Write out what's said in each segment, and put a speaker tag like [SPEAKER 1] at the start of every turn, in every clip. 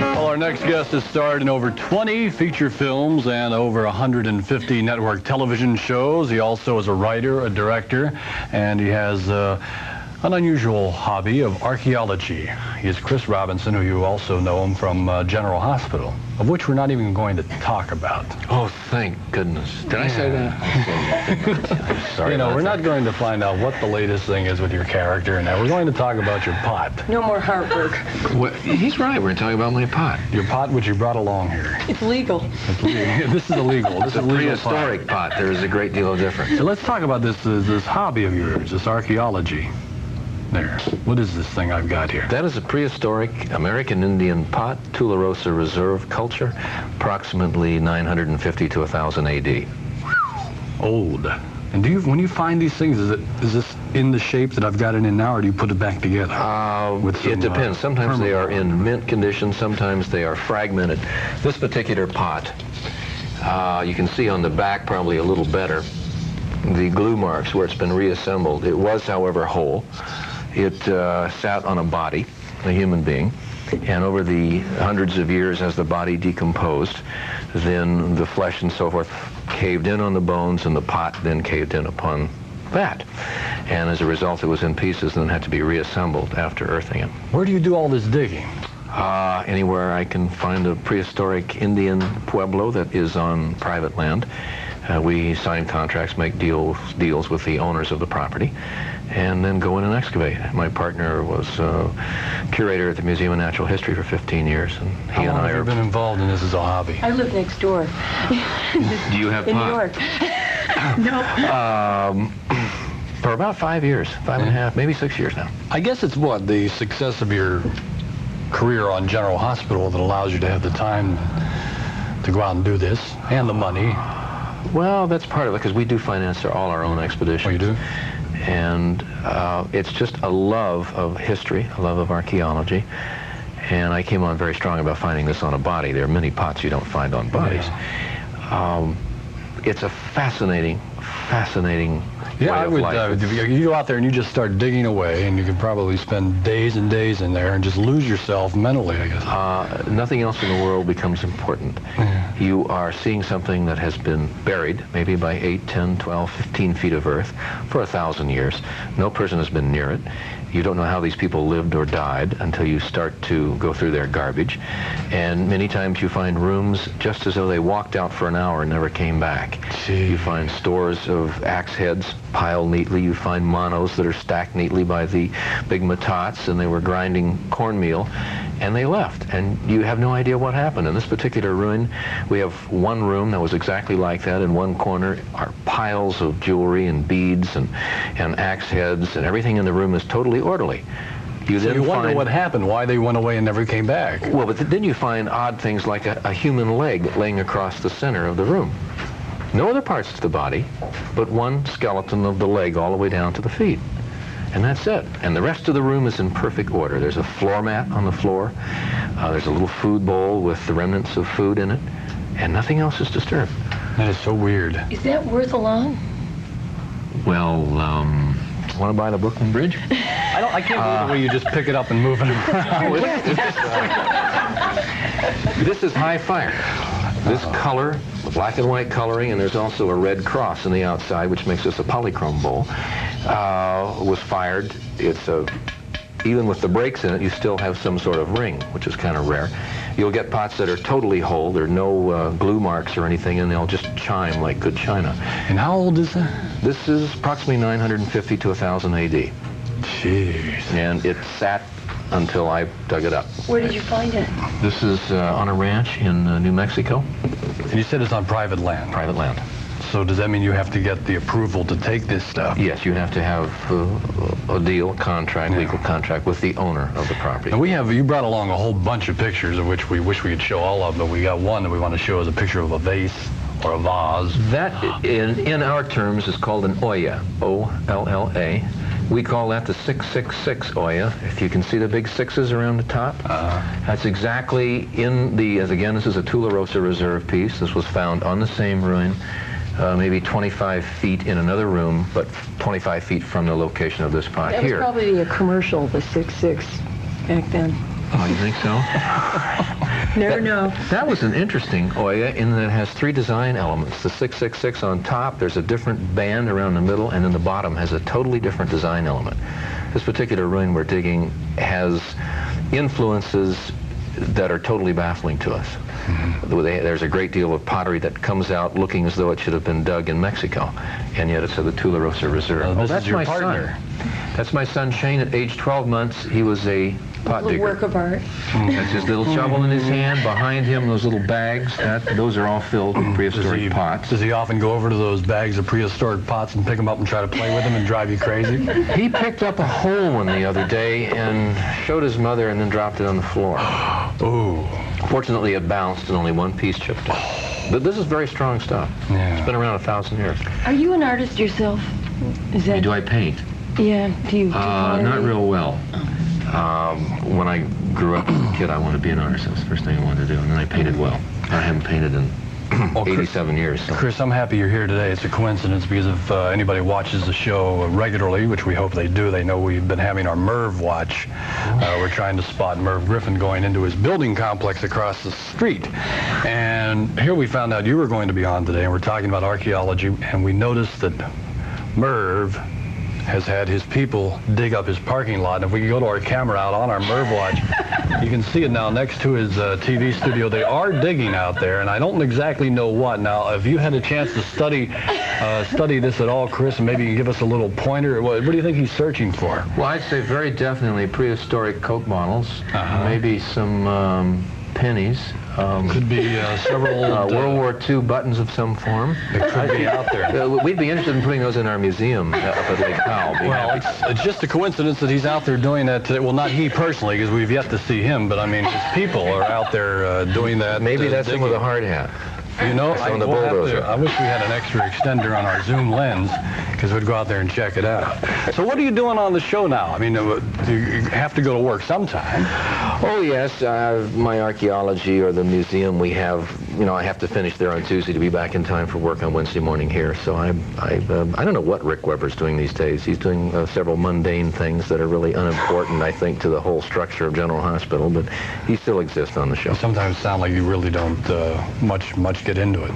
[SPEAKER 1] Well, our next guest has starred in over 20 feature films and over 150 network television shows. He also is a writer, a director, and he has an unusual hobby of archaeology. He is Chris Robinson, who you also know him from General Hospital, of which we're not even going to talk about.
[SPEAKER 2] Oh, thank goodness. Did I say that? Sorry.
[SPEAKER 1] You know, we're not going to find out what the latest thing is with your character, and we're going to talk about your pot.
[SPEAKER 3] No more heart work.
[SPEAKER 2] Well, he's right. We're talking about my pot.
[SPEAKER 1] Your pot, which you brought along here.
[SPEAKER 3] It's legal.
[SPEAKER 1] It's legal. This is illegal. This
[SPEAKER 2] It's a prehistoric pot. There is a great deal of difference.
[SPEAKER 1] So let's talk about this hobby of yours, this archaeology. There. What is this thing I've got here?
[SPEAKER 2] That is a prehistoric American Indian pot, Tularosa Reserve culture, approximately 950 to 1000 AD.
[SPEAKER 1] Old. And when you find these things, is this in the shape that I've got it in now, or do you put it back together?
[SPEAKER 2] It depends. Sometimes they are in mint condition, sometimes they are fragmented. This particular pot, you can see on the back probably a little better the glue marks where it's been reassembled. It was, however, whole. It sat on a body, a human being, and over the hundreds of years as the body decomposed, then the flesh and so forth caved in on the bones, and the pot then caved in upon that. And as a result, it was in pieces and then had to be reassembled after earthing it.
[SPEAKER 1] Where do you do all this digging?
[SPEAKER 2] Anywhere I can find a prehistoric Indian pueblo that is on private land. We sign contracts, make deals with the owners of the property, and then go in and excavate. My partner was curator at the Museum of Natural History for 15 years, and he and I
[SPEAKER 1] have you been involved in this as a hobby?
[SPEAKER 3] I live next door.
[SPEAKER 2] Do you have
[SPEAKER 3] in
[SPEAKER 2] pot?
[SPEAKER 3] New York. No.
[SPEAKER 2] For about 5 years, 5.5, maybe 6 years now.
[SPEAKER 1] I guess it's what, the success of your career on General Hospital that allows you to have the time to go out and do this, and the money.
[SPEAKER 2] Well, that's part of it, because we do finance all our own expeditions.
[SPEAKER 1] Oh, you do?
[SPEAKER 2] And it's just a love of history, a love of archaeology. And I came on very strong about finding this on a body. There are many pots you don't find on bodies. Yeah. It's a fascinating way of life.
[SPEAKER 1] You go out there and you just start digging away, and you can probably spend days and days in there and just lose yourself mentally, I guess.
[SPEAKER 2] Nothing else in the world becomes important. Yeah. You are seeing something that has been buried, maybe by 8, 10, 12, 15 feet of earth for 1,000 years. No person has been near it. You don't know how these people lived or died until you start to go through their garbage. And many times you find rooms just as though they walked out for an hour and never came back.
[SPEAKER 1] Gee.
[SPEAKER 2] You find stores of axe heads piled neatly. You find manos that are stacked neatly by the big matots, and they were grinding cornmeal, and they left. And you have no idea what happened. In this particular ruin, we have one room that was exactly like that. In one corner are piles of jewelry and beads and axe heads, and everything in the room is totally orderly.
[SPEAKER 1] So you wonder what happened, why they went away and never came back.
[SPEAKER 2] Well, but then you find odd things like a human leg laying across the center of the room. No other parts to the body, but one skeleton of the leg all the way down to the feet. And that's it. And the rest of the room is in perfect order. There's a floor mat on the floor. There's a little food bowl with the remnants of food in it. And nothing else is disturbed.
[SPEAKER 1] That is so weird.
[SPEAKER 3] Is that worth a loan?
[SPEAKER 2] Well, want to buy the Brooklyn Bridge?
[SPEAKER 1] I can't believe the way you just pick it up and move it around.
[SPEAKER 2] This is high fire. This color, black and white coloring, and there's also a red cross on the outside, which makes this a polychrome bowl, was fired. It's even with the breaks in it, you still have some sort of ring, which is kind of rare. You'll get pots that are totally whole. There are no glue marks or anything, and they'll just chime like good china.
[SPEAKER 1] And how old is that?
[SPEAKER 2] This is approximately 950 to 1000 AD.
[SPEAKER 1] Jeez.
[SPEAKER 2] And it sat until I dug it up.
[SPEAKER 3] Where did you find it?
[SPEAKER 2] This is on a ranch in New Mexico.
[SPEAKER 1] And you said it's on private land?
[SPEAKER 2] Private land.
[SPEAKER 1] So does that mean you have to get the approval to take this stuff?
[SPEAKER 2] Yes, you have to have a deal, contract, legal contract with the owner of the property.
[SPEAKER 1] Now you brought along a whole bunch of pictures of which we wish we could show all of them, but we got one that we want to show as a picture of a vase or a vase.
[SPEAKER 2] That, in our terms, is called an olla, O-L-L-A. We call that the 666 olla. If you can see the big sixes around the top, that's exactly in the, again, this is a Tularosa Reserve piece. This was found on the same ruin maybe 25 feet in another room, but 25 feet from the location of this pot
[SPEAKER 3] That
[SPEAKER 2] here.
[SPEAKER 3] was probably a commercial, the 6.6 back then.
[SPEAKER 2] Oh, you think so?
[SPEAKER 3] Never know.
[SPEAKER 2] That was an interesting Oya in that it has 3 design elements. The 666 on top, there's a different band around the middle, and then the bottom has a totally different design element. This particular ruin we're digging has influences that are totally baffling to us. There's a great deal of pottery that comes out looking as though it should have been dug in Mexico, and yet it's at the Tularosa Reserve.
[SPEAKER 1] This
[SPEAKER 2] That's
[SPEAKER 1] is your
[SPEAKER 2] my
[SPEAKER 1] partner.
[SPEAKER 2] son. That's my son Shane. At age 12 months, he was a pot
[SPEAKER 3] A
[SPEAKER 2] digger.
[SPEAKER 3] work of art.
[SPEAKER 2] That's his little shovel in his hand. Behind him, those little bags. Those are all filled with prehistoric pots.
[SPEAKER 1] Does he often go over to those bags of prehistoric pots and pick them up and try to play with them and drive you crazy?
[SPEAKER 2] He picked up a whole one the other day and showed his mother and then dropped it on the floor.
[SPEAKER 1] Ooh.
[SPEAKER 2] Fortunately, it bounced and only one piece chipped off. But this is very strong stuff.
[SPEAKER 1] Yeah.
[SPEAKER 2] It's been around 1,000 years.
[SPEAKER 3] Are you an artist yourself? Is that?
[SPEAKER 2] Do I paint?
[SPEAKER 3] Yeah. Do you?
[SPEAKER 2] Not real well. When I grew up as a kid, I wanted to be an artist. That was the first thing I wanted to do, and then I painted well. I haven't painted in 87 years. So.
[SPEAKER 1] Chris, I'm happy you're here today. It's a coincidence because if anybody watches the show regularly, which we hope they do, they know we've been having our MERV watch. We're trying to spot MERV Griffin going into his building complex across the street. And here we found out you were going to be on today, and we're talking about archaeology, and we noticed that MERV has had his people dig up his parking lot. And if we can go to our camera out on our MERV watch, you can see it now next to his TV studio. They are digging out there, and I don't exactly know what. Now, if you had a chance to study this at all, Chris, and maybe you can give us a little pointer, what do you think he's searching for?
[SPEAKER 2] Well, I'd say very definitely prehistoric Coke bottles, maybe some pennies.
[SPEAKER 1] Could be several
[SPEAKER 2] World War II buttons of some form.
[SPEAKER 1] It could be out there.
[SPEAKER 2] We'd be interested in putting those in our museum up at Lake Powell.
[SPEAKER 1] Well, it's just a coincidence that he's out there doing that today. Well, not he personally, because we've yet to see him, but I mean, his people are out there doing that.
[SPEAKER 2] Maybe that's him
[SPEAKER 1] digging.
[SPEAKER 2] with a hard hat.
[SPEAKER 1] You know,
[SPEAKER 2] on the bulldozer.
[SPEAKER 1] I wish we had an extra extender on our zoom lens, because we'd go out there and check it out. So what are you doing on the show now? I mean, you have to go to work sometime.
[SPEAKER 2] Oh, yes. My archaeology or the museum we have, I have to finish there on Tuesday to be back in time for work on Wednesday morning here. So I don't know what Rick Weber's doing these days. He's doing several mundane things that are really unimportant, I think, to the whole structure of General Hospital, but he still exists on the show.
[SPEAKER 1] You sometimes sound like you really don't much get into it.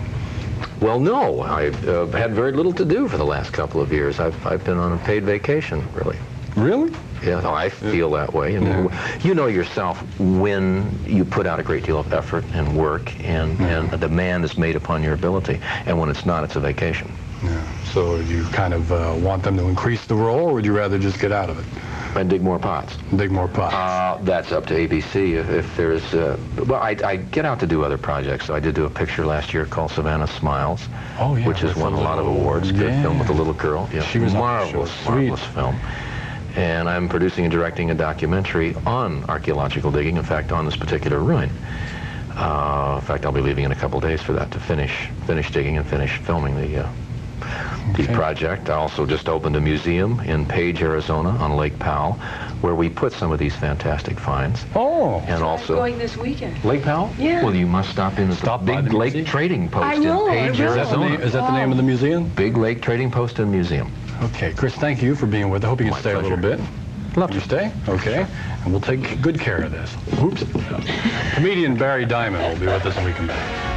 [SPEAKER 2] Well, no. I've had very little to do for the last couple of years. I've been on a paid vacation, really.
[SPEAKER 1] Really?
[SPEAKER 2] Yeah, I feel that way. And you know yourself when you put out a great deal of effort and work and a demand is made upon your ability. And when it's not, it's a vacation.
[SPEAKER 1] Yeah. So do you kind of want them to increase the role, or would you rather just get out of it?
[SPEAKER 2] And dig more pots.
[SPEAKER 1] Dig more pots.
[SPEAKER 2] That's up to ABC. If there's, well, I get out to do other projects. So I did do a picture last year called Savannah Smiles, which has won a lot of awards. Good film with a little girl. Yeah,
[SPEAKER 1] she was
[SPEAKER 2] marvelous film. And I'm producing and directing a documentary on archaeological digging, in fact, on this particular ruin. In fact, I'll be leaving in a couple days for that to finish digging and finish filming the project. I also just opened a museum in Page, Arizona, on Lake Powell, where we put some of these fantastic finds.
[SPEAKER 1] Oh.
[SPEAKER 2] And also
[SPEAKER 3] I'm going this weekend.
[SPEAKER 2] Lake Powell?
[SPEAKER 3] Yeah.
[SPEAKER 2] Well, you must stop in the Big Lake Trading Post
[SPEAKER 3] I know,
[SPEAKER 2] in Page,
[SPEAKER 3] I will.
[SPEAKER 2] Arizona.
[SPEAKER 1] Is that the name of the museum?
[SPEAKER 2] Big Lake Trading Post and Museum.
[SPEAKER 1] Okay, Chris, thank you for being with us. I hope you can
[SPEAKER 2] My
[SPEAKER 1] stay
[SPEAKER 2] pleasure.
[SPEAKER 1] a little bit. Love you stay. Okay. And we'll take good care of this. Oops. Comedian Barry Diamond will be with us when we come back.